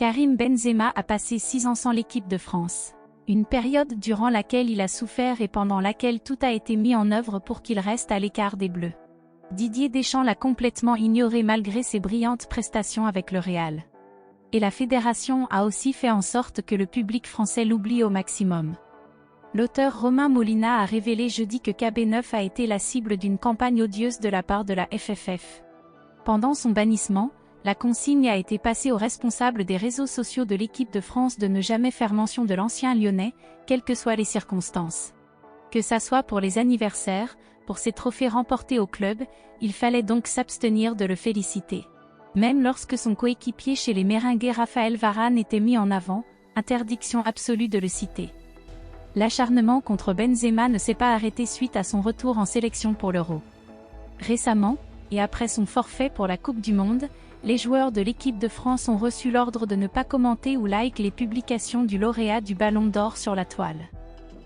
Karim Benzema a passé 6 ans sans l'équipe de France. Une période durant laquelle il a souffert et pendant laquelle tout a été mis en œuvre pour qu'il reste à l'écart des Bleus. Didier Deschamps l'a complètement ignoré malgré ses brillantes prestations avec le Real. Et la fédération a aussi fait en sorte que le public français l'oublie au maximum. L'auteur Romain Molina a révélé jeudi que KB9 a été la cible d'une campagne odieuse de la part de la FFF. Pendant son bannissement, la consigne a été passée aux responsables des réseaux sociaux de l'équipe de France de ne jamais faire mention de l'ancien Lyonnais, quelles que soient les circonstances. Que ça soit pour les anniversaires, pour ses trophées remportés au club, il fallait donc s'abstenir de le féliciter. Même lorsque son coéquipier chez les Merengues Raphaël Varane était mis en avant, interdiction absolue de le citer. L'acharnement contre Benzema ne s'est pas arrêté suite à son retour en sélection pour l'Euro. Récemment, et après son forfait pour la Coupe du Monde, les joueurs de l'équipe de France ont reçu l'ordre de ne pas commenter ou like les publications du lauréat du Ballon d'Or sur la toile.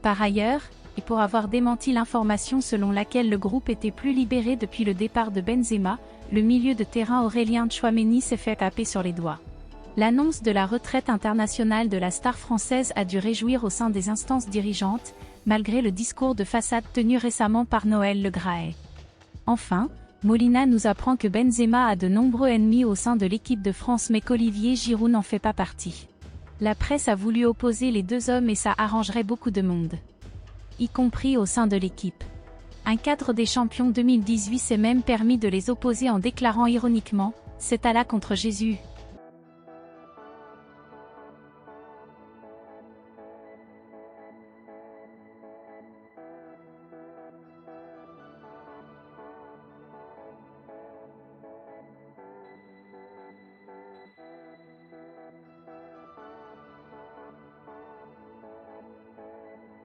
Par ailleurs, et pour avoir démenti l'information selon laquelle le groupe était plus libéré depuis le départ de Benzema, le milieu de terrain Aurélien Tchouaméni s'est fait taper sur les doigts. L'annonce de la retraite internationale de la star française a dû réjouir au sein des instances dirigeantes, malgré le discours de façade tenu récemment par Noël Le Graët. Enfin, Molina nous apprend que Benzema a de nombreux ennemis au sein de l'équipe de France mais qu'Olivier Giroud n'en fait pas partie. La presse a voulu opposer les deux hommes et ça arrangerait beaucoup de monde. Y compris au sein de l'équipe. Un cadre des champions 2018 s'est même permis de les opposer en déclarant ironiquement « C'est Allah contre Jésus ».